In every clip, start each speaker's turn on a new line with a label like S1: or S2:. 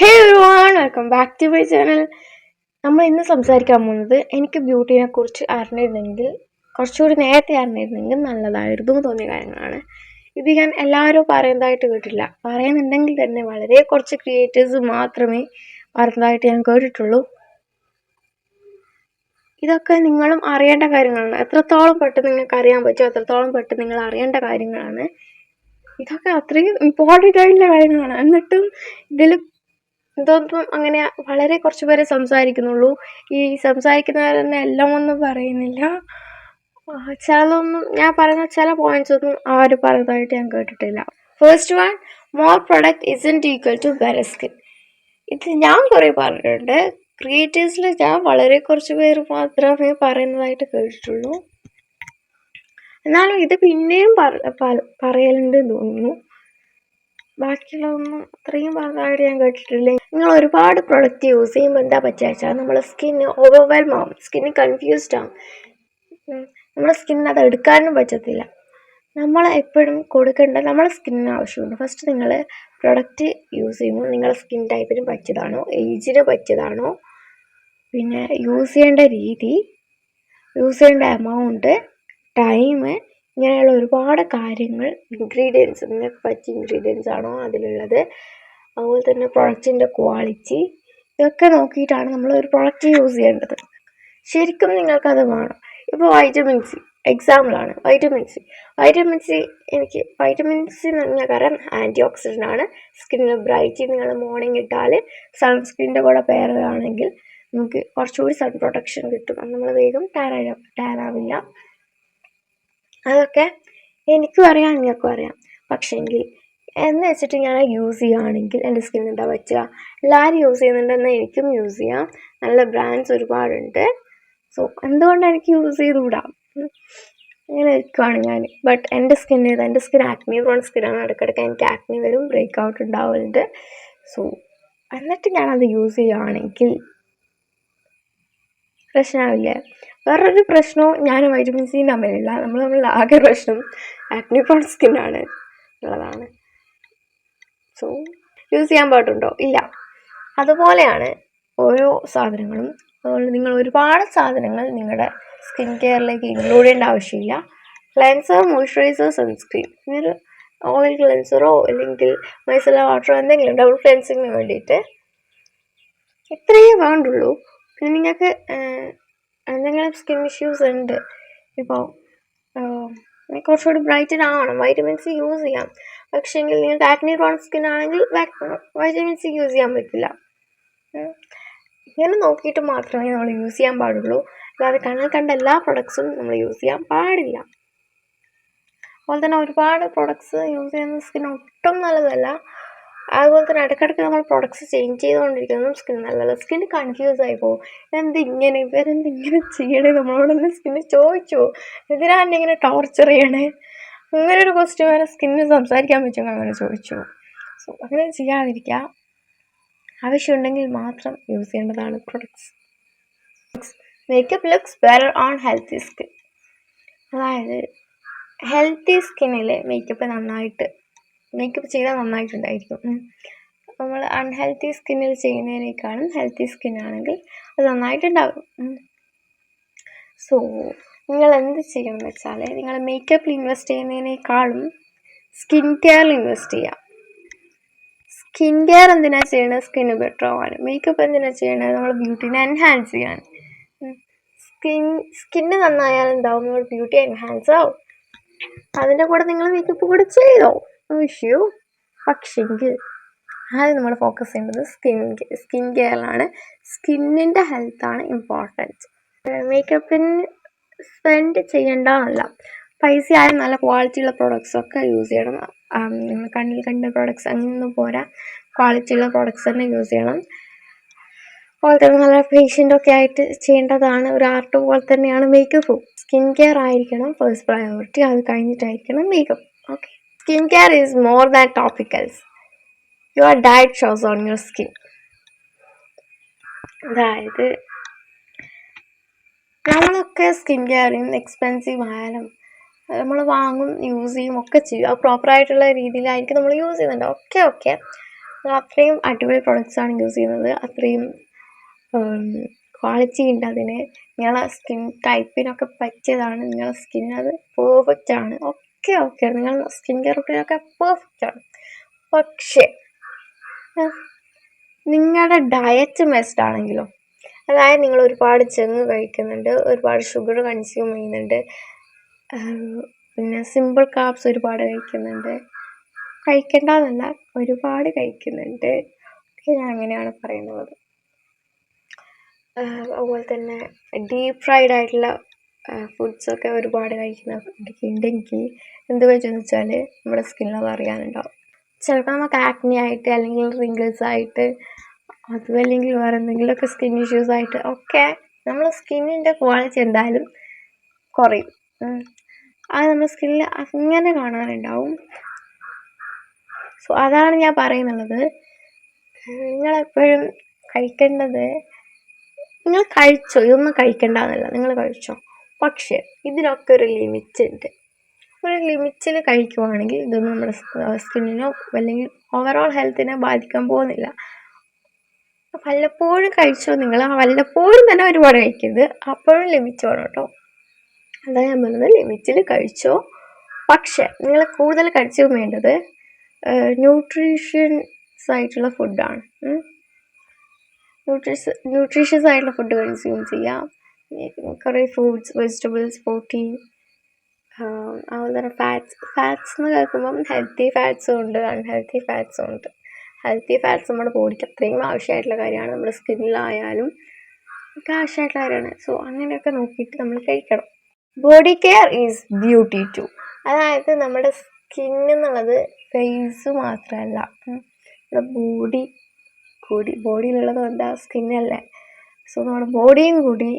S1: Hey everyone, welcome back to my channel. നമ്മൾ ഇന്ന് സംസാരിക്കാൻ പോകുന്നത് എനിക്ക് ബ്യൂട്ടീനെ കുറിച്ച് അറിഞ്ഞിരുന്നെങ്കിൽ കുറച്ചുകൂടി നേരത്തെ അറിഞ്ഞിരുന്നെങ്കിൽ നല്ലതായിരുന്നു തോന്നിയ കാര്യങ്ങളാണ്. ഇത് ഞാൻ എല്ലാവരും പറയുന്നതായിട്ട് കേട്ടില്ല. പറയുന്നുണ്ടെങ്കിൽ തന്നെ വളരെ കുറച്ച് ക്രിയേറ്റേഴ്സ് മാത്രമേ പറയുന്നതായിട്ട് ഞാൻ കേട്ടിട്ടുള്ളൂ. ഇതൊക്കെ നിങ്ങളും അറിയേണ്ട കാര്യങ്ങളാണ്. എത്രത്തോളം പെട്ടെന്ന് നിങ്ങൾക്ക് അറിയാൻ പറ്റുമോ അത്രത്തോളം പെട്ടെന്ന് നിങ്ങൾ അറിയേണ്ട കാര്യങ്ങളാണ്. ഇതൊക്കെ അത്രയും ഇമ്പോർട്ടൻ്റ് ആയിട്ടുള്ള കാര്യങ്ങളാണ്. എന്നിട്ടും ഇതിൽ ഇതൊന്നും അങ്ങനെ വളരെ കുറച്ച് പേരെ സംസാരിക്കുന്നുള്ളൂ. ഈ സംസാരിക്കുന്നവർ തന്നെ എല്ലാം ഒന്നും പറയുന്നില്ല. ചിലതൊന്നും ഞാൻ പറയുന്ന ചില പോയിന്റ്സ് ഒന്നും അവർ പറയുന്നതായിട്ട് ഞാൻ കേട്ടിട്ടില്ല. First one, more product isn't equal to better skin. ഇത് ഞാൻ കുറേ പറഞ്ഞിട്ടുണ്ട്. ക്രിയേറ്റേഴ്സിൽ ഞാൻ വളരെ കുറച്ച് പേര് മാത്രമേ പറയുന്നതായിട്ട് കേട്ടിട്ടുള്ളൂ. എന്നാലും ഇത് പിന്നെയും പറയലുണ്ടെന്ന് തോന്നുന്നു. ബാക്കിയുള്ളതൊന്നും അത്രയും പറഞ്ഞതായിട്ട് ഞാൻ കേട്ടിട്ടില്ല. നിങ്ങൾ ഒരുപാട് പ്രൊഡക്റ്റ് യൂസ് ചെയ്യുമ്പോൾ എന്താ പറ്റുക വെച്ചാൽ നമ്മളെ സ്കിന്ന് ഓവർവെൽം ആവും, സ്കിന്ന് കൺഫ്യൂസ്ഡ് ആവും, നമ്മുടെ സ്കിന്നിന് അത് എടുക്കാനും പറ്റത്തില്ല. നമ്മൾ എപ്പോഴും കൊടുക്കേണ്ട നമ്മളെ സ്കിന്നിന് ആവശ്യമുണ്ട്. ഫസ്റ്റ് നിങ്ങൾ പ്രൊഡക്റ്റ് യൂസ് ചെയ്യുമ്പോൾ നിങ്ങളുടെ സ്കിൻ ടൈപ്പിന് പറ്റിയതാണോ, ഏജിന് പറ്റിയതാണോ, പിന്നെ യൂസ് ചെയ്യേണ്ട രീതി, യൂസ് ചെയ്യേണ്ട എമൗണ്ട്, ടൈം, ഇങ്ങനെയുള്ള ഒരുപാട് കാര്യങ്ങൾ, ഇൻഗ്രീഡിയൻസ്, നിങ്ങൾക്ക് പറ്റിയ ഇൻഗ്രീഡിയൻസ് ആണോ അതിലുള്ളത്, അതുപോലെ തന്നെ പ്രൊഡക്റ്റിൻ്റെ ക്വാളിറ്റി, ഇതൊക്കെ നോക്കിയിട്ടാണ് നമ്മൾ ഒരു പ്രൊഡക്റ്റ് യൂസ് ചെയ്യേണ്ടത്. ശരിക്കും നിങ്ങൾക്കത് വേണം. ഇപ്പോൾ വൈറ്റമിൻ സി എക്സാമ്പിളാണ്. വൈറ്റമിൻ സി എനിക്ക് വൈറ്റമിൻ സി നിങ്ങൾക്കറിയാം ആൻറ്റി ഓക്സിഡൻ്റ് ആണ്. സ്കിന്നിന് ബ്രൈറ്റ്. നിങ്ങൾ മോർണിംഗ് ഇട്ടാൽ സൺസ്ക്രീനിൻ്റെ കൂടെ പേരുകയാണെങ്കിൽ നമുക്ക് കുറച്ചുകൂടി സൺ പ്രൊട്ടക്ഷൻ കിട്ടും. നമ്മൾ വേഗം ടാൻ ആവില്ല. അതൊക്കെ എനിക്കും അറിയാം, നിങ്ങൾക്കും അറിയാം. പക്ഷേങ്കിൽ എന്ന് വെച്ചിട്ട് ഞാൻ യൂസ് ചെയ്യുകയാണെങ്കിൽ എൻ്റെ സ്കിൻ എന്താ പറ്റുക? എല്ലാവരും യൂസ് ചെയ്യുന്നുണ്ടെന്ന് എനിക്കും യൂസ് ചെയ്യാം. നല്ല ബ്രാൻഡ്സ് ഒരുപാടുണ്ട്. സോ എന്തുകൊണ്ട് എനിക്ക് യൂസ് ചെയ്തുകൂടാം? ഇങ്ങനെ ഇരിക്കുവാണ് ഞാൻ. ബട്ട് എൻ്റെ സ്കിൻ ആക്നി പ്രോൺ സ്കിന്നാണ്. ഇടയ്ക്കിടയ്ക്ക് എനിക്ക് ആക്നി വരും, ബ്രേക്ക് ഔട്ട് ഉണ്ടാവലുണ്ട്. സോ എന്നിട്ട് ഞാനത് യൂസ് ചെയ്യുകയാണെങ്കിൽ പ്രശ്നമാവില്ലേ? വേറൊരു പ്രശ്നവും ഞാനും വൈറ്റമിൻ സിയും തമ്മിലില്ല. നമ്മൾ ആകെ പ്രശ്നം ആക്നി പ്രോൺ സ്കിന്നാണ് ഉള്ളതാണ്. സോ യൂസ് ചെയ്യാൻ പാടുണ്ടോ? ഇല്ല. അതുപോലെയാണ് ഓരോ സാധനങ്ങളും. അതുകൊണ്ട് നിങ്ങൾ ഒരുപാട് സാധനങ്ങൾ നിങ്ങളുടെ സ്കിൻ കെയറിലേക്ക് ഇൻക്ലൂഡ് ചെയ്യേണ്ട ആവശ്യമില്ല. ക്ലെൻസർ, മോയ്സ്ചറൈസർ, സൺസ്ക്രീൻ, ഇങ്ങനൊരു ഓയിൽ ക്ലെൻസറോ അല്ലെങ്കിൽ മൈസെല്ലാർ വാട്ടറോ എന്തെങ്കിലും ഡബിൾ ക്ലെൻസിങ്ങിന് വേണ്ടിയിട്ട് ഇത്രയേ വേണ്ടുള്ളൂ. പിന്നെ നിങ്ങൾക്ക് എന്തെങ്കിലും സ്കിൻ ഇഷ്യൂസ് ഉണ്ട്, ഇപ്പോൾ കുറച്ചുകൂടി ബ്രൈറ്റൻ ആവണം, വൈറ്റമിൻ സി യൂസ് ചെയ്യാം. പക്ഷേങ്കിൽ നിങ്ങൾക്ക് ആക്നി പ്രോൺ സ്കിൻ ആണെങ്കിൽ വൈറ്റമിൻ സി യൂസ് ചെയ്യാൻ പറ്റില്ല. ഇങ്ങനെ നോക്കിയിട്ട് മാത്രമേ നമ്മൾ യൂസ് ചെയ്യാൻ പാടുള്ളൂ. അല്ലാതെ കണ്ട എല്ലാ പ്രൊഡക്ട്സും നമ്മൾ യൂസ് ചെയ്യാൻ പാടില്ല. അതുപോലെ തന്നെ ഒരുപാട് പ്രൊഡക്ട്സ് യൂസ് ചെയ്യുന്ന സ്കിൻ ഒട്ടും നല്ലതല്ല. അതുപോലെ തന്നെ ഇടയ്ക്കിടയ്ക്ക് നമ്മൾ പ്രൊഡക്ട്സ് ചേഞ്ച് ചെയ്തുകൊണ്ടിരിക്കുന്നതും സ്കിൻ നല്ലതല്ല. സ്കിൻ കൺഫ്യൂസ് ആയി പോകും. ഇവരെന്തിങ്ങനെ ചെയ്യണേ? നമ്മളോടൊന്ന് സ്കിന്ന് ചോദിച്ചു, എന്തിനാണ് ഇങ്ങനെ ടോർച്ചർ ചെയ്യണേ? അങ്ങനെ ഒരു ക്വസ്റ്റ്യൻ വരെ സ്കിന്നിന് സംസാരിക്കാൻ പറ്റുമെന്ന് അങ്ങനെ ചോദിച്ചു. സോ അങ്ങനെ ചെയ്യാതിരിക്കുക. ആവശ്യമുണ്ടെങ്കിൽ മാത്രം യൂസ് ചെയ്യേണ്ടതാണ് products. Makeup looks better on healthy skin. അതായത് ഹെൽത്തി സ്കിന്നിൽ മേക്കപ്പ് ചെയ്താൽ നന്നായിട്ടുണ്ടായിരിക്കും. നമ്മൾ അൺഹെൽത്തി സ്കിന്നിൽ ചെയ്യുന്നതിനേക്കാളും ഹെൽത്തി സ്കിന്നാണെങ്കിൽ അത് നന്നായിട്ടുണ്ടാകും. സോ നിങ്ങൾ എന്ത് ചെയ്യണമെന്ന് വെച്ചാൽ നിങ്ങൾ മേക്കപ്പിൽ ഇൻവെസ്റ്റ് ചെയ്യുന്നതിനേക്കാളും സ്കിൻ കെയറിൽ ഇൻവെസ്റ്റ് ചെയ്യുക. സ്കിൻ കെയർ എന്തിനാണ് ചെയ്യണത്? സ്കിന്ന് ബെറ്റർ ആവാൻ. മേക്കപ്പ് എന്തിനാണ് ചെയ്യണത്? നമ്മൾ ബ്യൂട്ടീനെ എൻഹാൻസ് ചെയ്യാൻ. സ്കിന്ന് നന്നായാൽ എന്താവും? നമ്മൾ ബ്യൂട്ടി എൻഹാൻസ് ആവും. അതിൻ്റെ കൂടെ നിങ്ങൾ മേക്കപ്പ് കൂടെ ചെയ്തോ ഇഷ്യൂ. പക്ഷെങ്കിൽ ആദ്യം നമ്മൾ ഫോക്കസ് ചെയ്യേണ്ടത് സ്കിൻ കെയറിലാണ്. സ്കിന്നിൻ്റെ ഹെൽത്താണ് ഇമ്പോർട്ടൻറ്റ്. മേക്കപ്പിന് സ്പെൻഡ് ചെയ്യേണ്ടതല്ല. പൈസ ആയാലും നല്ല ക്വാളിറ്റിയുള്ള പ്രോഡക്ട്സൊക്കെ യൂസ് ചെയ്യണം. കണ്ണിൽ കണ്ട പ്രോഡക്ട്സ് അങ്ങനെയൊന്നും പോരാ, ക്വാളിറ്റിയുള്ള പ്രോഡക്ട്സ് തന്നെ യൂസ് ചെയ്യണം. അതുപോലെ തന്നെ നല്ല പേഷ്യൻ്റൊക്കെ ആയിട്ട് ചെയ്യേണ്ടതാണ്. ഒരു ആർട്ട് പോലെ തന്നെയാണ് മേക്കപ്പും. സ്കിൻ കെയർ ആയിരിക്കണം ഫസ്റ്റ് പ്രയോറിറ്റി. അത് കഴിഞ്ഞിട്ടായിരിക്കണം makeup. Okay. Skin care is more than topicals. Your diet shows on your skin. അതായത് നമ്മളൊക്കെ സ്കിൻ കെയറിങ് എക്സ്പെൻസീവ് ആയാലും നമ്മൾ വാങ്ങും, യൂസ് ചെയ്യും, ഒക്കെ ചെയ്യും. അത് പ്രോപ്പറായിട്ടുള്ള രീതിയിലായിരിക്കും നമ്മൾ യൂസ് ചെയ്യുന്നുണ്ട്. ഓക്കെ. നിങ്ങൾ അത്രയും അടിപൊളി പ്രൊഡക്ട്സാണ് യൂസ് ചെയ്യുന്നത്, അത്രയും ക്വാളിറ്റി ഉണ്ട് അതിന്. നിങ്ങളെ സ്കിൻ ടൈപ്പിനൊക്കെ പറ്റിയതാണ്, നിങ്ങളുടെ സ്കിന്നത് പെർഫെക്റ്റ് ആണ്, ഓക്കെയാണ്, നിങ്ങളുടെ സ്കിൻ കെയർ റുട്ടീനൊക്കെ പെർഫെക്റ്റ് ആണ്. പക്ഷേ നിങ്ങളുടെ ഡയറ്റ് മെസ്ഡ് ആണെങ്കിലോ, അതായത് നിങ്ങൾ ഒരുപാട് ജങ്ക് കഴിക്കുന്നുണ്ട്, ഒരുപാട് ഷുഗർ കൺസ്യൂം ചെയ്യുന്നുണ്ട്, പിന്നെ സിമ്പിൾ കാർബ്സ് ഒരുപാട് കഴിക്കുന്നുണ്ട്, കഴിക്കേണ്ടതെന്നല്ല ഒരുപാട് കഴിക്കുന്നുണ്ട്, ഞാൻ അങ്ങനെയാണ് പറയുന്നത്. അതുപോലെ തന്നെ ഡീപ്പ് ഫ്രൈഡ് ആയിട്ടുള്ള ഫുഡ്സൊക്കെ ഒരുപാട് കഴിക്കുന്നുണ്ടെങ്കിൽ എന്ത് പറ്റുമെന്ന് വെച്ചാൽ നമ്മുടെ സ്കിന്നത് അറിയാനുണ്ടാവും. ചിലപ്പോൾ നമുക്ക് ആക്നി ആയിട്ട്, അല്ലെങ്കിൽ റിങ്കിൾസ് ആയിട്ട്, അതും അല്ലെങ്കിൽ വേറെ എന്തെങ്കിലുമൊക്കെ സ്കിൻ ഇഷ്യൂസ് ആയിട്ട് ഒക്കെ നമ്മുടെ സ്കിന്നിൻ്റെ ക്വാളിറ്റി എന്തായാലും കുറയും. അത് നമ്മുടെ സ്കിന്നിൽ അങ്ങനെ കാണാനുണ്ടാവും. സോ അതാണ് ഞാൻ പറയുന്നുള്ളത്. നിങ്ങളെപ്പോഴും കഴിക്കേണ്ടത്, നിങ്ങൾ കഴിച്ചോ, ഇതൊന്നും കഴിക്കേണ്ടതെന്നല്ല, നിങ്ങൾ കഴിച്ചോ, പക്ഷേ ഇതിനൊക്കെ ഒരു ലിമിറ്റ് ഉണ്ട്. ഒരു ലിമിറ്റിൽ കഴിക്കുവാണെങ്കിൽ ഇതൊന്നും നമ്മുടെ സ്കിന്നിനോ അല്ലെങ്കിൽ ഓവറോൾ ഹെൽത്തിനെ ബാധിക്കാൻ പോകുന്നില്ല. വല്ലപ്പോഴും കഴിച്ചോ, നിങ്ങൾ വല്ലപ്പോഴും തന്നെ ഒരുപാട് കഴിക്കരുത്, അപ്പോഴും ലിമിറ്റ് വേണം കേട്ടോ. അതാണ് ഞാൻ പറഞ്ഞത്, ലിമിറ്റിൽ കഴിച്ചോ. പക്ഷേ നിങ്ങൾ കൂടുതൽ കഴിച്ചു വേണ്ടത് ന്യൂട്രീഷ്യസ് ആയിട്ടുള്ള ഫുഡാണ്. ന്യൂട്രീഷ്യസ് ആയിട്ടുള്ള ഫുഡ് കൺസ്യൂം ചെയ്യാം. കുറേ ഫ്രൂട്ട്സ്, വെജിറ്റബിൾസ്, പ്രോട്ടീൻ, അതുപോലെ തന്നെ ഫാറ്റ്സ് എന്ന് കേൾക്കുമ്പം ഹെൽത്തി ഫാറ്റ്സും ഉണ്ട്, അൺഹെൽത്തി ഫാറ്റ്സും ഉണ്ട്. ഹെൽത്തി ഫാറ്റ്സ് നമ്മുടെ ബോഡിക്ക് അത്രയും ആവശ്യമായിട്ടുള്ള കാര്യമാണ്, നമ്മുടെ സ്കിന്നിലായാലും ഒക്കെ ആവശ്യമായിട്ടുള്ള കാര്യമാണ്. സോ അങ്ങനെയൊക്കെ നോക്കിയിട്ട് നമ്മൾ കഴിക്കണം. Body care is beauty too. അതായത് നമ്മുടെ സ്കിൻ എന്നുള്ളത് ഫേസ് മാത്രമല്ല, നമ്മുടെ ബോഡിയിലുള്ളത് എന്താ, സ്കിന്നല്ലേ. സോ നമ്മുടെ ബോഡിയും കൂടി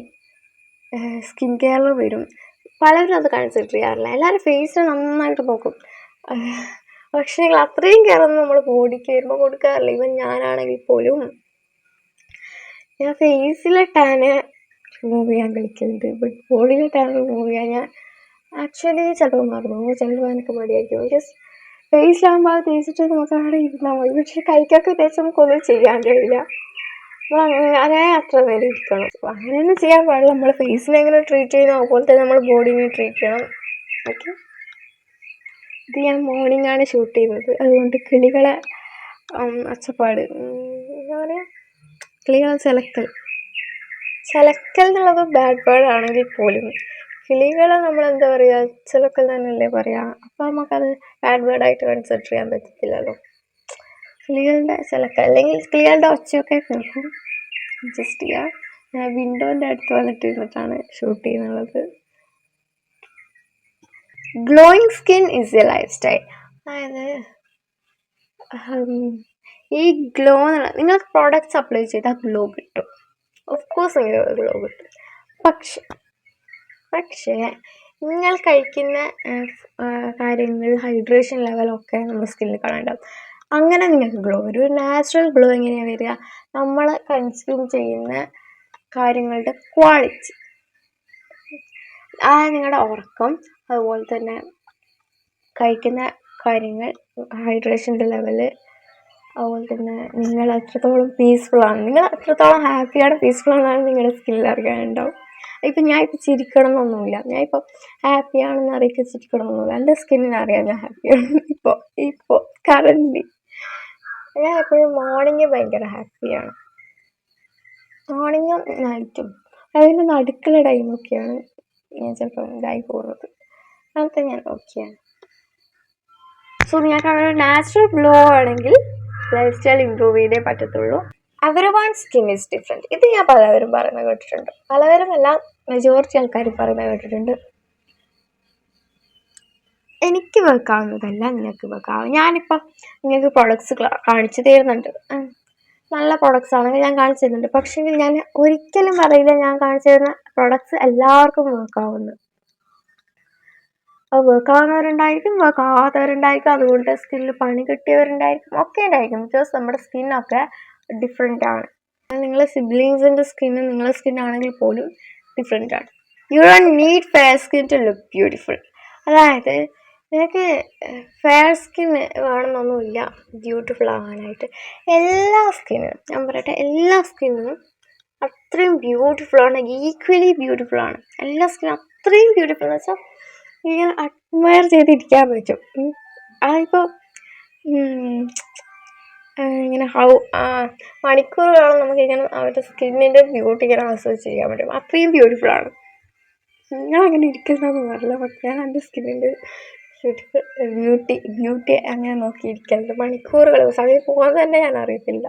S1: സ്കിൻ കെയറിൽ വരും. പലരും അത് കൺസിഡർ ചെയ്യാറില്ല. എല്ലാവരും ഫേസിൽ നന്നായിട്ട് നോക്കും, പക്ഷേ നിങ്ങൾ അത്രയും കെയറൊന്നും നമ്മൾ ബോഡിക്ക് വരുമ്പോൾ കൊടുക്കാറില്ല. ഈവൻ ഞാനാണെങ്കിൽ പോലും ഞാൻ ഫേസിലെ ടാന് റിമൂവ് ചെയ്യാൻ കളിക്കുന്നുണ്ട്, ബട്ട് ബോഡിയിലെ ടാൻ റിമൂവ് ചെയ്യാൻ ഞാൻ ആക്ച്വലി ചിലപ്പോൾ മറന്നു, ചിലപ്പോൾ എനിക്ക് മടിയായിരിക്കും. ബിക്കോസ് ഫേസിലാകുമ്പോൾ അത് തേച്ചിട്ട് നമുക്ക് അവിടെ ഇരുന്നാൽ മതി, പക്ഷെ കൈക്കൊക്കെ തേച്ച് നമുക്കൊന്നും ചെയ്യാൻ കഴിയില്ല. അങ്ങനെ അത്ര നേരം ഇരിക്കണം. അങ്ങനെയൊന്നും ചെയ്യാൻ പാടില്ല. നമ്മൾ ഫേസിനെ എങ്ങനെ ട്രീറ്റ് ചെയ്യുന്നോ അതുപോലെ തന്നെ നമ്മൾ ബോഡിനെ ട്രീറ്റ് ചെയ്യണം. ഓക്കെ, ഇത് ഞാൻ മോർണിംഗ് ആണ് ഷൂട്ട് ചെയ്യുന്നത്, അതുകൊണ്ട് കിളികളെ ഒച്ചപ്പാട്, എന്താ പറയുക, കിളികളെ ചിലക്കൽ എന്നുള്ളത് ബാഡ് വേർഡ് ആണെങ്കിൽ പോലും കിളികളെ നമ്മൾ എന്താ പറയുക, ചിലക്കൽ തന്നെയല്ലേ പറയുക. അപ്പോൾ നമുക്കത് ബാഡ് വേർഡായിട്ട് കൺസിഡർ ചെയ്യാൻ പറ്റത്തില്ലല്ലോ. കിളികളുടെ ചിലക്കൽ അല്ലെങ്കിൽ കിളികളുടെ ഒച്ചയൊക്കെ കേൾക്കും. അഡ്ജസ്റ്റ് ചെയ്യുക. ഞാൻ വിൻഡോൻ്റെ അടുത്ത് വന്നിട്ടിരുന്നിട്ടാണ് ഷൂട്ട് ചെയ്യുന്നത്. Glowing skin is A life style. അതായത് ഈ ഗ്ലോ എന്നുള്ള, നിങ്ങൾക്ക് പ്രോഡക്റ്റ്സ് അപ്ലൈ ചെയ്താൽ ഗ്ലോ കിട്ടും, ഓഫ് കോഴ്സ് നിങ്ങൾക്ക് ഗ്ലോ കിട്ടും. പക്ഷേ നിങ്ങൾ കഴിക്കുന്ന കാര്യങ്ങൾ, ഹൈഡ്രേഷൻ ലെവലൊക്കെ നമ്മുടെ സ്കിന്നിൽ കാണാനുണ്ടാവും. അങ്ങനെ നിങ്ങൾക്ക് ഗ്ലോ വരും. ഒരു നാച്ചുറൽ ഗ്ലോ എങ്ങനെയാണ് വരിക, നമ്മൾ കൺസ്യൂം ചെയ്യുന്ന കാര്യങ്ങളുടെ ക്വാളിറ്റി, അതായത് നിങ്ങളുടെ ഉറക്കം, അതുപോലെ തന്നെ കഴിക്കുന്ന കാര്യങ്ങൾ, ഹൈഡ്രേഷൻ്റെ ലെവല്, അതുപോലെ തന്നെ നിങ്ങൾ എത്രത്തോളം പീസ്ഫുള്ളാണ്, നിങ്ങൾ എത്രത്തോളം ഹാപ്പിയാണ്, പീസ്ഫുള്ളാണെന്നാണ് നിങ്ങളുടെ സ്കിന്നിൽ അറിയാനുണ്ടാവും. ഇപ്പം ഞാൻ ഇപ്പോൾ ചിരിക്കണം എന്നൊന്നുമില്ല, ഞാൻ ഇപ്പോൾ ഹാപ്പിയാണെന്ന് അറിയിക്കുക, ചിരിക്കണം എന്നൊന്നുമില്ല, എൻ്റെ സ്കിന്നിന് അറിയാം ഞാൻ ഹാപ്പിയാണ്. ഇപ്പോൾ കറൻ്റ് ഞാൻ എപ്പോഴും മോർണിംഗ് ഭയങ്കര ഹാപ്പിയാണ്, മോർണിംഗും നൈറ്റും. അതിൻ്റെ നടുക്കുള്ള ടൈമൊക്കെയാണ് ഞാൻ ചിലപ്പോൾ ഇതായി പോകുന്നത്, അതൊക്കെ ഞാൻ ഓക്കെയാണ്. സോ നിങ്ങൾക്ക് അങ്ങനെ ഒരു നാച്ചുറൽ ഗ്ലോ ആണെങ്കിൽ ലൈഫ് സ്റ്റൈൽ ഇമ്പ്രൂവ് ചെയ്തേ പറ്റത്തുള്ളൂ. Everyone skin is different. ഇത് ഞാൻ പലവരും പറയുന്നത് കേട്ടിട്ടുണ്ട്, പലവരും എല്ലാം മെജോറിറ്റി ആൾക്കാർ പറയുന്നത് കേട്ടിട്ടുണ്ട്. എനിക്ക് വെക്കാവുന്നതല്ല നിങ്ങൾക്ക് വെക്കാവും. ഞാനിപ്പോൾ നിങ്ങൾക്ക് പ്രൊഡക്ട്സ് കാണിച്ചു തരുന്നുണ്ട്, നല്ല പ്രൊഡക്ട്സ് ആണെങ്കിൽ ഞാൻ കാണിച്ചു തരുന്നുണ്ട്. പക്ഷേ ഞാൻ ഒരിക്കലും പറയില്ല ഞാൻ കാണിച്ചു തരുന്ന പ്രൊഡക്ട്സ് എല്ലാവർക്കും വെക്കാവുന്നു. അത് വെക്കാവുന്നവരുണ്ടായിരിക്കും, വെക്കാവാത്തവരുണ്ടായിരിക്കും, അതുകൊണ്ട് സ്കിന്നിൽ പണി കിട്ടിയവരുണ്ടായിരിക്കും, ഒക്കെ ഉണ്ടായിരിക്കും. ബിക്കോസ് നമ്മുടെ സ്കിന്നൊക്കെ ഡിഫറെൻ്റ് ആണ്. നിങ്ങളെ സിബ്ലിങ്സിൻ്റെ സ്കിന്ന് നിങ്ങളുടെ സ്കിന്നാണെങ്കിൽ പോലും ഡിഫറെൻ്റ് ആണ്. You don't need fair skin to look beautiful. അതായത് നിനക്ക് ഫെയർ സ്കിൻ വേണമെന്നൊന്നുമില്ല ബ്യൂട്ടിഫുൾ ആവാനായിട്ട്. എല്ലാ സ്കിന്നും ഞാൻ പറയട്ടെ, എല്ലാ സ്കിന്നും അത്രയും ബ്യൂട്ടിഫുള്ളാണ്, ഈക്വലി ബ്യൂട്ടിഫുള്ളാണ്. എല്ലാ സ്കിന്നും അത്രയും ബ്യൂട്ടിഫുൾ എന്ന് വെച്ചാൽ ഇങ്ങനെ അഡ്മയർ ചെയ്തിരിക്കാൻ പറ്റും. അതിപ്പോൾ ഇങ്ങനെ മണിക്കൂറുകളോളം നമുക്കിങ്ങനെ അവരുടെ സ്കിന്നിൻ്റെ ബ്യൂട്ടി ഇങ്ങനെ ആസ്വദിച്ച് ചെയ്യാൻ പറ്റും. അത്രയും ബ്യൂട്ടിഫുള്ളാണ്. നിങ്ങളങ്ങനെ ഇരിക്കുന്നതെന്ന് പറഞ്ഞില്ല, പക്ഷെ ഞാൻ എൻ്റെ സ്കിന്നിൻ്റെ ബ്യൂട്ടി അങ്ങനെ നോക്കിയിരിക്കലുണ്ട് മണിക്കൂറുകൾ. സമയം പോകാൻ തന്നെ ഞാൻ അറിയത്തില്ല.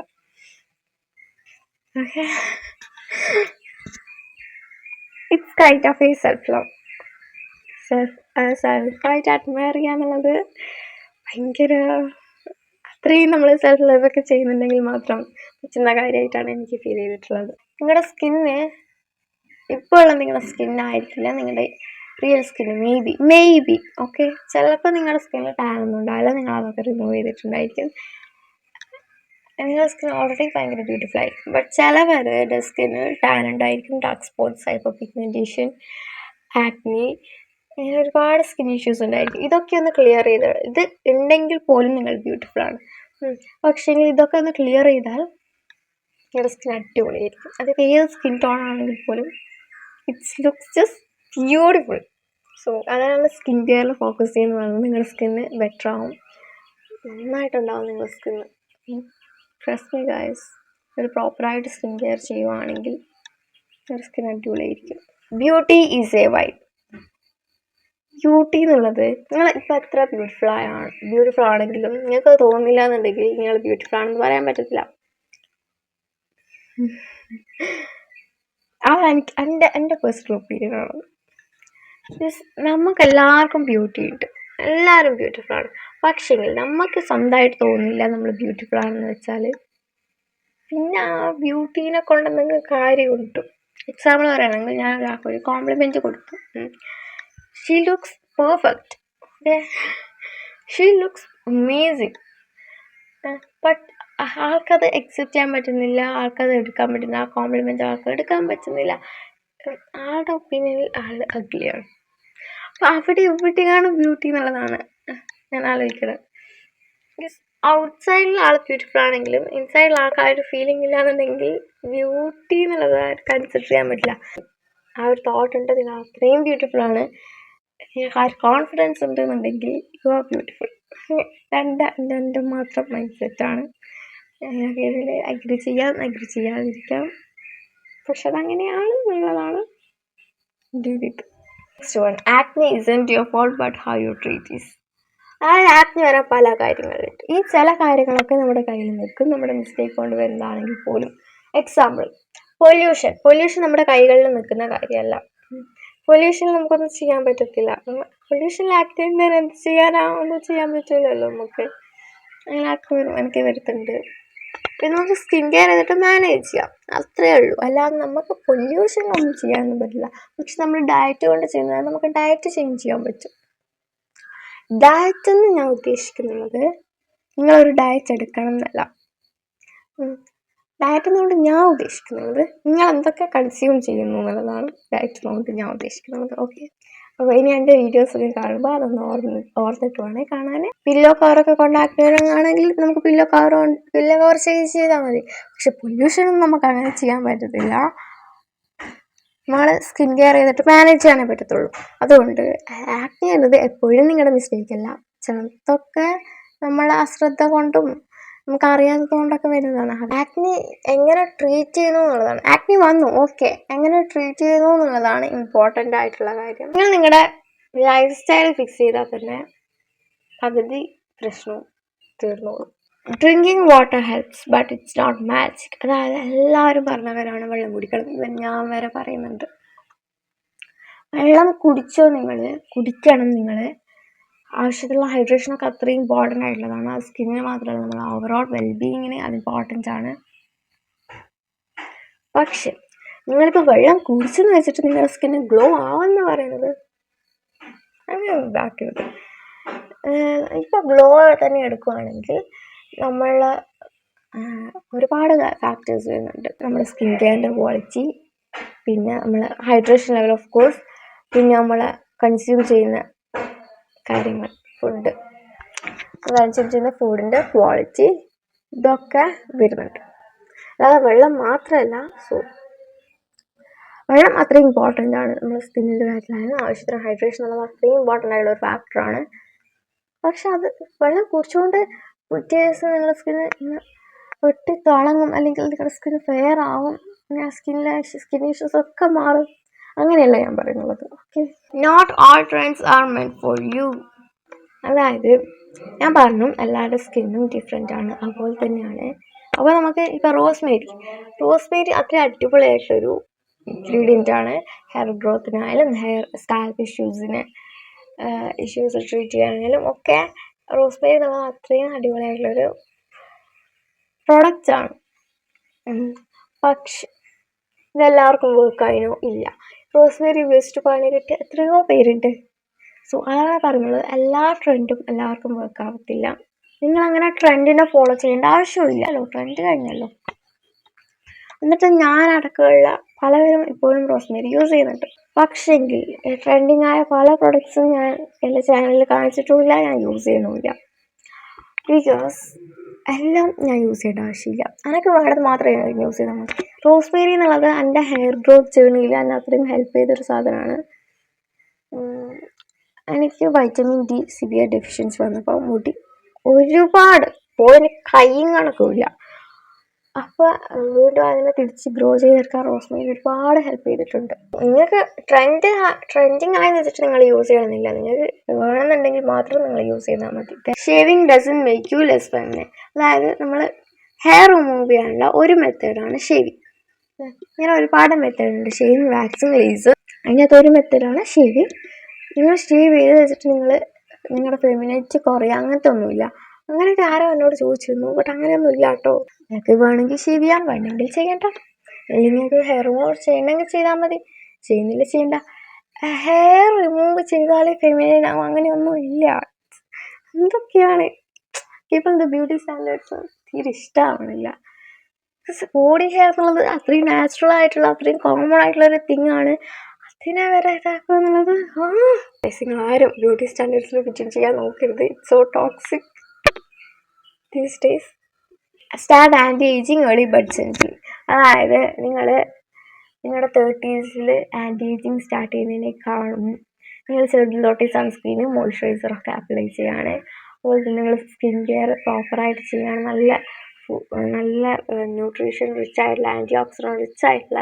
S1: Okay, it's kind of a self love. സെൽഫായിട്ട് അഡ്മയർ ചെയ്യുക എന്നുള്ളത് ഭയങ്കര, അത്രയും നമ്മൾ സെൽഫ് ലവ് ഒക്കെ ചെയ്യുന്നുണ്ടെങ്കിൽ മാത്രം പറ്റുന്ന കാര്യമായിട്ടാണ് എനിക്ക് ഫീൽ ചെയ്തിട്ടുള്ളത്. നിങ്ങളുടെ സ്കിന്ന് ഇപ്പോൾ ഉള്ള നിങ്ങളുടെ സ്കിന്നായിരിക്കില്ല നിങ്ങളുടെ real skin. May be okay, ചിലപ്പോൾ നിങ്ങളുടെ സ്കിന്നിൽ ടാൻ ഒന്നും ഉണ്ടാവില്ല, നിങ്ങൾ അതൊക്കെ റിമൂവ് ചെയ്തിട്ടുണ്ടായിരിക്കും. നിങ്ങളുടെ സ്കിൻ ഓൾറെഡി ഭയങ്കര ബ്യൂട്ടിഫുൾ ആയിരിക്കും. ബട്ട് ചിലവരുടെ സ്കിന്നിൽ ടാൻ ഉണ്ടായിരിക്കും, dark spots, hyperpigmentation, acne, ഇങ്ങനെ ഒരുപാട് സ്കിൻ ഇഷ്യൂസ് ഉണ്ടായിരിക്കും. ഇതൊക്കെ ഒന്ന് ക്ലിയർ ചെയ്ത്, ഇത് ഉണ്ടെങ്കിൽ പോലും നിങ്ങൾ ബ്യൂട്ടിഫുള്ളാണ്. പക്ഷേ ഇതൊക്കെ ഒന്ന് ക്ലിയർ ചെയ്താൽ നിങ്ങളുടെ സ്കിൻ അടിപൊളിയായിരിക്കും. അത് ഏത് സ്കിൻ ടോൺ ആണെങ്കിൽ പോലും it's looks just beautiful. So അതാണ് സ്കിൻ കെയറിൽ ഫോക്കസ് ചെയ്യുന്നത്. പറയുന്നത് നിങ്ങളുടെ സ്കിന്ന് ബെറ്റർ ആവും, നന്നായിട്ടുണ്ടാവും നിങ്ങളുടെ സ്കിന്ന്. ട്രസ്റ്റ് മീ ഗൈസ്, ഒരു പ്രോപ്പറായിട്ട് സ്കിൻ കെയർ ചെയ്യുവാണെങ്കിൽ നിങ്ങളുടെ സ്കിൻ അടിപൊളിയായിരിക്കും. Beauty is A vibe. Beauty എന്നുള്ളത്, നിങ്ങൾ ഇപ്പോൾ എത്ര ബ്യൂട്ടിഫുൾ ആണെങ്കിലും നിങ്ങൾക്ക് തോന്നുന്നില്ല എന്നുണ്ടെങ്കിൽ നിങ്ങൾ ബ്യൂട്ടിഫുൾ ആണെന്ന് പറയാൻ പറ്റത്തില്ല. എനിക്ക് എൻ്റെ പേഴ്സണൽ ഒപ്പീനിയനാണ്. നമുക്ക് എല്ലാവർക്കും ബ്യൂട്ടി ഉണ്ട്, എല്ലാവരും ബ്യൂട്ടിഫുള്ളാണ്. പക്ഷേങ്കിൽ നമുക്ക് സ്വന്തമായിട്ട് തോന്നില്ല നമ്മൾ ബ്യൂട്ടിഫുൾ ആണെന്ന് വെച്ചാൽ പിന്നെ ആ ബ്യൂട്ടീനെ കൊണ്ട് നിങ്ങൾക്ക് കാര്യം കിട്ടും. എക്സാമ്പിൾ പറയുകയാണെങ്കിൽ ഞാൻ ഒരാൾക്ക് ഒരു കോംപ്ലിമെൻറ്റ് കൊടുത്തു, she looks perfect, she looks amazing. But ആൾക്കത് അക്സെപ്റ്റ് ചെയ്യാൻ പറ്റുന്നില്ല, ആൾക്കത് എടുക്കാൻ പറ്റുന്നില്ല, ആ കോംപ്ലിമെൻ്റ് ആൾക്ക് എടുക്കാൻ പറ്റുന്നില്ല. ആളുടെ ഒപ്പീനിയനിൽ ആൾ അഗ്ലിയാണ്. അപ്പോൾ അവിടെ എവിടെയാണ് ബ്യൂട്ടി എന്നുള്ളതാണ് ഞാൻ ആലോചിക്കുന്നത്. ഔട്ട്സൈഡിൽ ആൾ ബ്യൂട്ടിഫുൾ ആണെങ്കിലും ഇൻസൈഡിൽ ആൾക്ക് ആ ഒരു ഫീലിംഗ് ഇല്ലാന്നുണ്ടെങ്കിൽ ബ്യൂട്ടി എന്നുള്ളത് കൺസിഡർ ചെയ്യാൻ പറ്റില്ല. ആ ഒരു തോട്ട് ഉണ്ട്, നിങ്ങൾ അത്രയും ബ്യൂട്ടിഫുള്ളാണ്, നിങ്ങൾക്ക് ആ ഒരു കോൺഫിഡൻസ് ഉണ്ടെന്നുണ്ടെങ്കിൽ യു ആർ ബ്യൂട്ടിഫുൾ. രണ്ട് മാത്രം മൈൻഡ് സെറ്റാണ്. ഞങ്ങൾക്ക് ഇതിൽ അഗ്രി ചെയ്യാതിരിക്കാം, പക്ഷെ അതങ്ങനെയാണ് എന്നുള്ളതാണ് എൻ്റെ ഒരു ഇത്. Next one, acne isn't your fault but how you treat it. അതായത് ആക്നെ വരാൻ പല കാര്യങ്ങളുണ്ട്. ഈ ചില കാര്യങ്ങളൊക്കെ നമ്മുടെ കയ്യിൽ നിൽക്കും, നമ്മുടെ മിസ്റ്റേക്ക് കൊണ്ട് വരുന്നതാണെങ്കിൽ പോലും. എക്സാമ്പിൾ, പൊല്യൂഷൻ നമ്മുടെ കൈകളിൽ നിൽക്കുന്ന കാര്യമല്ല. പൊല്യൂഷൻ നമുക്കൊന്നും ചെയ്യാൻ പറ്റത്തില്ല. പൊല്യൂഷനിൽ ആക്ട് ചെയ്യുന്നതിന് എന്ത് ചെയ്യാനാ, ഒന്നും ചെയ്യാൻ പറ്റില്ലല്ലോ നമുക്ക്. അങ്ങനെ എനിക്ക് വരുത്തുന്നുണ്ട്. പിന്നെ നമുക്ക് സ്കിൻ കെയർ ചെയ്തിട്ട് മാനേജ് ചെയ്യാം, അത്രയേ ഉള്ളൂ. അല്ലാതെ നമുക്ക് പൊല്യൂഷനൊന്നും ചെയ്യാനൊന്നും പറ്റില്ല. പക്ഷെ നമ്മൾ ഡയറ്റ് കൊണ്ട് ചെയ്യുന്നത് നമുക്ക് ഡയറ്റ് ചേഞ്ച് ചെയ്യാൻ പറ്റും. ഡയറ്റ് എന്ന് ഞാൻ ഉദ്ദേശിക്കുന്നുള്ളത് നിങ്ങളൊരു ഡയറ്റ് എടുക്കണം എന്നല്ല. ഡയറ്റ് എന്നുകൊണ്ട് ഞാൻ ഉദ്ദേശിക്കുന്നത് നിങ്ങൾ എന്തൊക്കെ കൺസ്യൂം ചെയ്യുന്നു എന്നുള്ളതാണ് ഡയറ്റ് എന്നുകൊണ്ട് ഞാൻ ഉദ്ദേശിക്കുന്നത്. ഓക്കെ, അപ്പോൾ ഇനി എൻ്റെ വീഡിയോസൊക്കെ കാണുമ്പോൾ അതൊന്ന് ഓർത്തിട്ട് വേണേ കാണാൻ. പില്ലോ കവറൊക്കെ കൊണ്ടാക്കുകയാണെങ്കിൽ നമുക്ക് പില്ലോ കവർ ചേഞ്ച് ചെയ്താൽ മതി. പക്ഷെ പൊല്യൂഷനൊന്നും നമുക്ക് അങ്ങനെ ചെയ്യാൻ പറ്റത്തില്ല. നമ്മൾ സ്കിൻ കെയർ ചെയ്തിട്ട് മാനേജ് ചെയ്യാനേ പറ്റത്തുള്ളൂ. അതുകൊണ്ട് ആക്നെ എന്നത് എപ്പോഴും നിങ്ങളുടെ മിസ്റ്റേക്ക് അല്ല. ചിലതൊക്കെ നമ്മൾ അശ്രദ്ധ കൊണ്ടും നമുക്ക് അറിയാത്തത് കൊണ്ടൊക്കെ വരുന്നതാണ്. ആക്നെ എങ്ങനെ ട്രീറ്റ് ചെയ്യുന്നു എന്നുള്ളതാണ്. ആക്നെ വന്നു, ഓക്കെ, എങ്ങനെ ട്രീറ്റ് ചെയ്യുന്നു എന്നുള്ളതാണ് ഇമ്പോർട്ടൻ്റ് ആയിട്ടുള്ള കാര്യം. നിങ്ങൾ നിങ്ങളുടെ ലൈഫ് സ്റ്റൈൽ ഫിക്സ് ചെയ്താൽ തന്നെ പകുതി പ്രശ്നവും തീർന്നോളും. Drinking water helps but it's not magic. അതായത് എല്ലാവരും പറഞ്ഞവരാണ് വെള്ളം കുടിക്കണം, ഞാൻ വരെ പറയുന്നുണ്ട്. വെള്ളം കുടിക്കണം നിങ്ങൾ. ആവശ്യത്തിലുള്ള ഹൈഡ്രേഷനൊക്കെ അത്രയും ഇമ്പോർട്ടൻ്റ് ആയിട്ടുള്ളതാണ്. അത് സ്കിന്നിന് മാത്രമല്ല, നമ്മൾ ഓവറോൾ വെൽബീയിങ്ങിന് അത് ഇമ്പോർട്ടൻ്റ് ആണ്. പക്ഷെ നിങ്ങളിപ്പോൾ വെള്ളം കുടിച്ചെന്ന് വെച്ചിട്ട് നിങ്ങളുടെ സ്കിന്ന് ഗ്ലോ ആവെന്ന് പറയുന്നത് അങ്ങനെ ഇതാക്കരുത്. ഇപ്പോൾ ഗ്ലോ തന്നെ എടുക്കുകയാണെങ്കിൽ നമ്മൾ ഒരുപാട് ഫാക്ടേഴ്സ് വരുന്നുണ്ട്. നമ്മുടെ സ്കിൻ കെയറിൻ്റെ ക്വാളിറ്റി, പിന്നെ നമ്മൾ ഹൈഡ്രേഷൻ ലെവൽ ഓഫ് കോഴ്സ്, പിന്നെ നമ്മൾ കൺസ്യൂം ചെയ്യുന്ന കാര്യങ്ങൾ. ഫുഡ്, അതനുസരിച്ച് ഫുഡിൻ്റെ ക്വാളിറ്റി ഇതൊക്കെ വരുന്നുണ്ട്. അല്ലാതെ വെള്ളം മാത്രമല്ല. സോ വെള്ളം അത്രയും ഇമ്പോർട്ടൻ്റ് ആണ് നമ്മുടെ സ്കിന്നിൻ്റെ കാര്യത്തിലായാലും. ആവശ്യത്തിന് ഹൈഡ്രേഷൻ എന്നുള്ളത് അത്രയും ഇമ്പോർട്ടൻ്റ് ആയിട്ടുള്ള ഒരു ഫാക്ടറാണ്. പക്ഷെ അത് വെള്ളം കുടിച്ചുകൊണ്ട് പിറ്റേഴ്സ് നിങ്ങളുടെ സ്കിന്ന് ഇങ്ങനെ വെട്ടി തിളങ്ങും, അല്ലെങ്കിൽ നിങ്ങളുടെ സ്കിൻ ഫെയർ ആവും, സ്കിൻ ഇഷ്യൂസ് ഒക്കെ മാറും, അങ്ങനെയല്ല ഞാൻ പറയുന്നത്. Okay, not all trends are meant for you. അതായത് ഞാൻ പറഞ്ഞു എല്ലാവരുടെ സ്കിന്നും ഡിഫറെൻ്റ് ആണ്. അതുപോലെ തന്നെയാണ്. അപ്പോൾ നമുക്ക് ഇപ്പോൾ റോസ്മേരി അത്ര അടിപൊളിയായിട്ടൊരു ഇൻഗ്രീഡിയൻ്റ് ആണ്. ഹെയർ ഗ്രോത്തിനായാലും ഹെയർ സ്കാൽപ്പ് ഇഷ്യൂസ് ട്രീറ്റ് ചെയ്യാനായാലും ഒക്കെ റോസ്മേരി എന്നുള്ളത് അത്രയും അടിപൊളിയായിട്ടുള്ളൊരു പ്രൊഡക്റ്റാണ്. പക്ഷെ ഇതെല്ലാവർക്കും വർക്കായിനോ? ഇല്ല. റോസ്മേരി വേസ്റ്റ് പണിയിട്ട് എത്രയോ പേരുണ്ട്. സോ അതാണ് പറയുന്നത്, എല്ലാ ട്രെൻഡും എല്ലാവർക്കും വർക്കാവത്തില്ല. നിങ്ങളങ്ങനെ ട്രെൻഡിനെ ഫോളോ ചെയ്യേണ്ട ആവശ്യമില്ലല്ലോ, ട്രെൻഡ് കഴിഞ്ഞല്ലോ. എന്നിട്ട് ഞാനടക്കമുള്ള പലവരും ഇപ്പോഴും റോസ്മേരി യൂസ് ചെയ്യുന്നുണ്ട്. പക്ഷെങ്കിൽ ട്രെൻഡിങ് ആയ പല പ്രൊഡക്ട്സും ഞാൻ എൻ്റെ ചാനലിൽ കാണിച്ചിട്ടുമില്ല, ഞാൻ യൂസ് ചെയ്യുന്നുമില്ല. ബിക്കോസ് എല്ലാം ഞാൻ യൂസ് ചെയ്യേണ്ട ആവശ്യമില്ല. എനിക്ക് വേണ്ടത് മാത്രമേ യൂസ് ചെയ്താൽ മതി. റോസ്മേരി എന്നുള്ളത് എൻ്റെ ഹെയർ ഗ്രോത്ത് ജേർണിയിൽ എന്നെ അത്രയും ഹെൽപ്പ് ചെയ്തൊരു സാധനമാണ്. എനിക്ക് വൈറ്റമിൻ ഡി സിവിയർ ഡെഫിഷ്യൻസി വന്നപ്പോൾ മുടി ഒരുപാട് പോയി കയ്യും കണക്കില്ല. അപ്പോൾ വീണ്ടും അതിനെ തിരിച്ച് ഗ്രോ ചെയ്തെടുക്കാൻ റോസ്മേരി ഒരുപാട് ഹെൽപ്പ് ചെയ്തിട്ടുണ്ട്. നിങ്ങൾക്ക് ട്രെൻഡിങ് ആയെന്ന് വെച്ചിട്ട് നിങ്ങൾ യൂസ് ചെയ്യണമെന്നില്ല. നിങ്ങൾക്ക് വേണമെന്നുണ്ടെങ്കിൽ മാത്രം നിങ്ങൾ യൂസ് ചെയ്താൽ മതി. Shaving doesn't make you less feminine. അതായത് നമ്മൾ ഹെയർ റിമൂവ് ചെയ്യാനുള്ള ഒരു മെത്തേഡാണ് ഷേവിങ്. ഇങ്ങനെ ഒരുപാട് മെത്തേഡുണ്ട്. Shaving, waxing, laser. അതിനകത്ത് ഒരു മെത്തേഡാണ് ഷേവിങ്. നിങ്ങൾ ഷേവ് ചെയ്ത് വെച്ചിട്ട് നിങ്ങളുടെ ഫെമിനിറ്റി കുറയുക അങ്ങനത്തെ ഒന്നുമില്ല. അങ്ങനെയൊക്കെ ആരോ എന്നോട് ചോദിച്ചിരുന്നു. ബട്ട് അങ്ങനെയൊന്നും ഇല്ല കേട്ടോ. നിങ്ങൾക്ക് വേണമെങ്കിൽ ഷേവ് ചെയ്യാം, വേണമെങ്കിൽ ചെയ്യണ്ട. അല്ലെങ്കിൽ നിങ്ങൾക്ക് ഹെയർ റിമൂവ് ചെയ്യണമെങ്കിൽ ചെയ്താൽ മതി, ചെയ്യുന്നില്ല ചെയ്യണ്ട. ഹെയർ റിമൂവ് ചെയ്താലേ ഫെമിനിൻ ആവും അങ്ങനെയൊന്നും ഇല്ല. എന്തൊക്കെയാണ് പീപ്പിളിൻ്റെ ബ്യൂട്ടി സ്റ്റാൻഡേർഡ്സ് തീരെ ഇഷ്ടമാവണില്ല. ബോഡി ഹെയർ എന്നുള്ളത് അത്രയും നാച്ചുറൽ ആയിട്ടുള്ള അത്രയും കോമൺ ആയിട്ടുള്ള ഒരു തിങ് ആണ്. അതിനെ വരെ ഇതാക്കുക എന്നുള്ളത് ആരും ബ്യൂട്ടി സ്റ്റാൻഡേർഡ്സിൽ ഫിറ്റിംഗ് ചെയ്യാൻ നോക്കരുത്. It's so toxic these days. Start anti ageing early but സെൻസിൽ. അതായത് നിങ്ങളുടെ 30s ആൻറ്റി ഏജിങ് സ്റ്റാർട്ട് ചെയ്യുന്നതിനേക്കാളും നിങ്ങൾ ചെറുതിൽ തൊട്ട് സൺസ്ക്രീനും മോയ്സ്ചറൈസറൊക്കെ അപ്ലൈ ചെയ്യാണ്. അതുപോലെ തന്നെ നിങ്ങൾ സ്കിൻ കെയർ പ്രോപ്പറായിട്ട് ചെയ്യാണ്. നല്ല ന്യൂട്രീഷൻ റിച്ച് ആയിട്ടുള്ള ആൻറ്റി ഓക്സിഡൻറ്റ് റിച്ച് ആയിട്ടുള്ള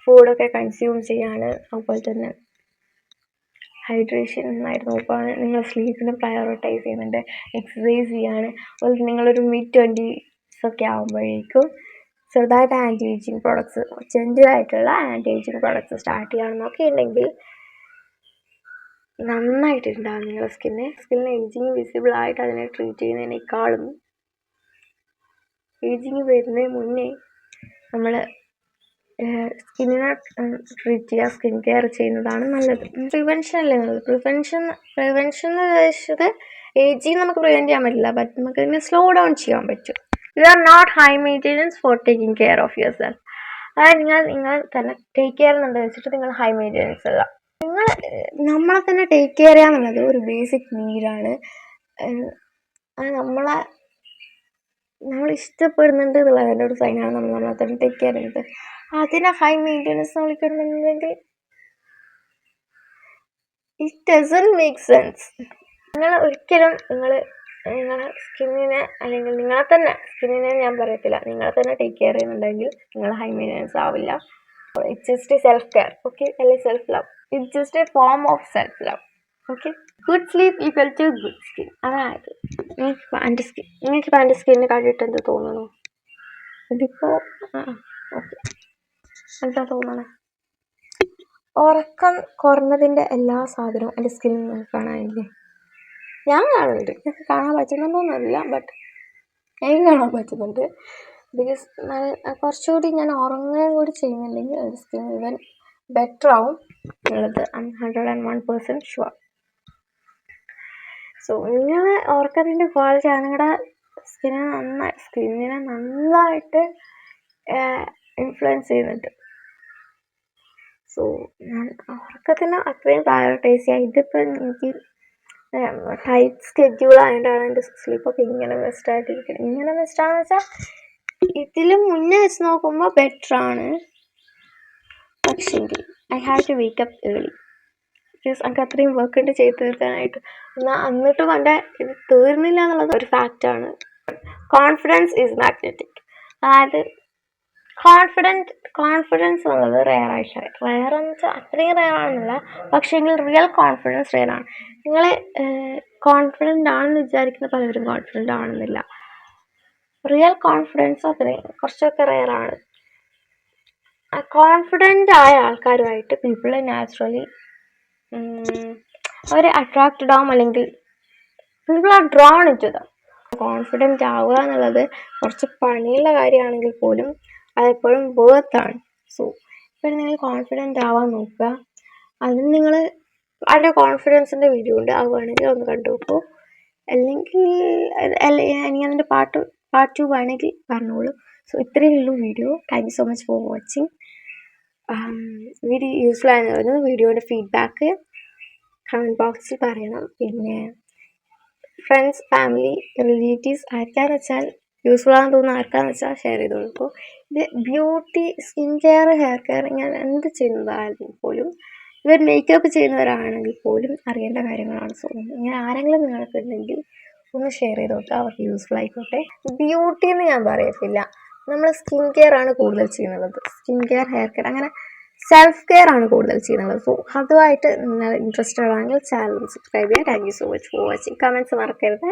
S1: ഫുഡൊക്കെ കൺസ്യൂം ചെയ്യാണ്. അതുപോലെ തന്നെ ഹൈഡ്രേഷൻ നന്നായിട്ട് നോക്കുകയാണ്. നിങ്ങൾ സ്ലീപ്പിനെ പ്രയോറിറ്റൈസ് ചെയ്യുന്നുണ്ട്, എക്സസൈസ് ചെയ്യാണ്. അതുപോലെ നിങ്ങളൊരു mid-20s ഒക്കെ ആകുമ്പോഴേക്കും ചെറുതായിട്ട് ആൻറ്റി ഏജിങ് പ്രോഡക്ട്സ്, ജെൻറ്റിലായിട്ടുള്ള ആൻറ്റി ഏജിങ് പ്രോഡക്ട്സ് സ്റ്റാർട്ട് ചെയ്യുകയാണെന്നൊക്കെ ഉണ്ടെങ്കിൽ നന്നായിട്ടുണ്ടാകും നിങ്ങളുടെ സ്കിന്നിന് ഏജിങ് വിസിബിൾ ആയിട്ട് അതിനെ ട്രീറ്റ് ചെയ്യുന്നതിനേക്കാളും ഏജിങ് വരുന്നതിന് മുന്നേ നമ്മൾ സ്കിന്നിനെ ട്രീറ്റ് ചെയ്യുക, സ്കിൻ കെയർ ചെയ്യുന്നതാണ് നല്ലത്. പ്രിവെൻഷൻ അല്ലേ നല്ലത്. പ്രിവെൻഷൻ എന്ന് ഉദ്ദേശിച്ചത് ഏജിങ് നമുക്ക് പ്രിവെൻറ്റ് ചെയ്യാൻ പറ്റില്ല, ബട്ട് നമുക്ക് ഇതിനെ സ്ലോ ഡൗൺ ചെയ്യാൻ പറ്റും. You are not high maintenance for taking care of yourself. അതായത് നിങ്ങൾ തന്നെ ടേക്ക് കെയർ എന്നുണ്ട് വെച്ചിട്ട് നിങ്ങൾ ഹൈ മെയിൻ്റെനൻസ് അല്ല. നമ്മളെ തന്നെ ടേക്ക് കെയർ ചെയ്യുക എന്നുള്ളത് ഒരു ബേസിക് നീഡാണ്. അത് നമ്മൾ ഇഷ്ടപ്പെടുന്നുണ്ട് എന്നുള്ളത് അതിൻ്റെ ഒരു സൈനാണ്. നമ്മളെ തന്നെ ടേക്ക് കെയർ ചെയ്യുന്നത്. അതിനെ ഹൈ മെയിൻ്റെനൻസ് വിളിക്കണമെന്നുണ്ടെങ്കിൽ ഇറ്റ് ഡസൻറ്റ് മേക്ക് സെൻസ്. നിങ്ങൾ ഒരിക്കലും നിങ്ങളെ സ്കിന്നിനെ, അല്ലെങ്കിൽ സ്കിന്നിനെ ഞാൻ പറയത്തില്ല, നിങ്ങളെ തന്നെ ടേക്ക് കെയർ ചെയ്യുന്നുണ്ടെങ്കിൽ നിങ്ങൾ ഹൈ മെയിൻ്റെനൻസ് ആവില്ല. It's just self care, okay, അല്ലെങ്കിൽ self love. It's just a form of self love, okay. Good sleep equal to good skin. അതായത് നിങ്ങൾക്ക് എൻ്റെ സ്കിന്നിനെ കണ്ടിട്ട് എന്ത് തോന്നുന്നു? ഇതിപ്പോൾ ഓക്കെ, എന്താ തോന്നണേ? ഉറക്കം കുറഞ്ഞതിൻ്റെ എല്ലാ സാധനവും എൻ്റെ സ്കിന്നിൽ നമുക്ക് കാണാനില്ലേ? ഞാൻ കാണുന്നുണ്ട്. എനിക്ക് കാണാൻ പറ്റുന്നുണ്ടോന്നറിയില്ല, ബട്ട് എനിക്ക് കാണാൻ പറ്റുന്നുണ്ട്. ബിക്കോസ് കുറച്ചുകൂടി ഞാൻ ഉറങ്ങുകയും കൂടി ചെയ്യുന്നുണ്ടെങ്കിൽ എൻ്റെ സ്കിൻ ഈവൻ ബെറ്റർ ആവും എന്നുള്ളത് ഐ എം 101% ഷുവർ. സോ നിങ്ങൾ ഉറക്കത്തിൻ്റെ ക്വാളിറ്റിയാണ് നിങ്ങളുടെ സ്കിന്നിനെ നന്നായിട്ട് ഇൻഫ്ലുവൻസ് ചെയ്യുന്നുണ്ട്. സോ ഞാൻ ഉറക്കത്തിന് അത്രയും പ്രയോറിറ്റൈസ് ചെയ്യാം. ഇതിപ്പോൾ എനിക്ക് ടൈറ്റ് സ്കെഡ്യൂൾ ആയതുകൊണ്ടാണ് എൻ്റെ സ്ലീപ്പൊക്കെ ഇങ്ങനെ ബെസ്റ്റായിട്ടിരിക്കുന്നത്. ഇങ്ങനെ ബെസ്റ്റാണെന്ന് വെച്ചാൽ ഇതിലും മുന്നേ വെച്ച് നോക്കുമ്പോൾ ബെറ്ററാണ്. പക്ഷേങ്കിൽ I have to wake up early because എനിക്ക് അത്രയും വർക്ക് ഉണ്ട് ചെയ്ത് തീർക്കാനായിട്ട്. എന്നാൽ എന്നിട്ടും എൻ്റെ ഇത് തീർന്നില്ല എന്നുള്ളത് ഒരു ഫാക്റ്റാണ്. Confidence is magnetic. അതായത് കോൺഫിഡൻസ് എന്നുള്ളത് റെയറായിട്ടില്ല. റെയർ എന്ന് വെച്ചാൽ അത്രയും റെയർ ആണെന്നില്ല, പക്ഷേങ്കിൽ റിയൽ കോൺഫിഡൻസ് റെയറാണ്. നിങ്ങൾ കോൺഫിഡൻ്റ് ആണെന്ന് വിചാരിക്കുന്ന പലരും കോൺഫിഡൻ്റ് ആണെന്നില്ല. റിയൽ കോൺഫിഡൻസ് അത്രയും കുറച്ചൊക്കെ റെയറാണ്. കോൺഫിഡൻ്റ് ആയ ആൾക്കാരുമായിട്ട് പീപ്പിൾ നാച്ചുറലി അവർ അട്രാക്റ്റഡ് ആവും, അല്ലെങ്കിൽ people are drawn into them. Confident ആവുക എന്നുള്ളത് കുറച്ച് പണിയുള്ള കാര്യമാണെങ്കിൽ പോലും അതെപ്പോഴും വേർത്താണ്. സോ ഇപ്പം നിങ്ങൾ കോൺഫിഡൻ്റ് ആവാൻ നോക്കുക. അതിന് നിങ്ങൾ അതിൻ്റെ കോൺഫിഡൻസിൻ്റെ വീഡിയോ ഉണ്ട്, അത് വേണമെങ്കിൽ ഒന്ന് കണ്ടു നോക്കൂ. അല്ലെങ്കിൽ ഇനി അതിൻ്റെ പാർട്ട് 2 വേണമെങ്കിൽ പറഞ്ഞോളൂ. സോ ഇത്രയേ ഉള്ളൂ video. Thank you so much for watching. Video useful ആയെന്ന് പറയുന്നത് വീഡിയോയുടെ ഫീഡ്ബാക്ക് കമൻറ്റ് ബോക്സിൽ പറയണം. പിന്നെ ഫ്രണ്ട്സ്, ഫാമിലി, റിലേറ്റീവ്സ് ആർക്കാന്ന് വെച്ചാൽ യൂസ്ഫുൾ ആണെന്ന് തോന്നുന്ന ആർക്കാന്ന് വെച്ചാൽ ഷെയർ ചെയ്ത് കൊടുക്കും. ഇത് beauty, skin care, hair care, ഇങ്ങനെ എന്ത് ചെയ്യുന്നതാണെങ്കിൽ പോലും, ഇവർ മേക്കപ്പ് ചെയ്യുന്നവരാണെങ്കിൽ പോലും അറിയേണ്ട കാര്യങ്ങളാണ്. സോ ഇങ്ങനെ ആരെങ്കിലും നിങ്ങൾക്ക് ഉണ്ടെങ്കിൽ ഒന്ന് ഷെയർ ചെയ്ത് കൊടുക്കുക, അവർക്ക് യൂസ്ഫുൾ ആയിക്കോട്ടെ. ബ്യൂട്ടി എന്ന് ഞാൻ പറയത്തില്ല, നമ്മൾ സ്കിൻ കെയർ ആണ് കൂടുതൽ ചെയ്യുന്നത്. സ്കിൻ കെയർ, ഹെയർ കെയർ, അങ്ങനെ സെൽഫ് കെയർ ആണ് കൂടുതൽ ചെയ്യുന്നത്. സോ അതുമായിട്ട് നിങ്ങൾ ഇൻട്രസ്റ്റഡ് ആണെങ്കിൽ ചാനൽ സബ്സ്ക്രൈബ് ചെയ്യുക. Thank you so much for watching. Comments മറക്കരുത്.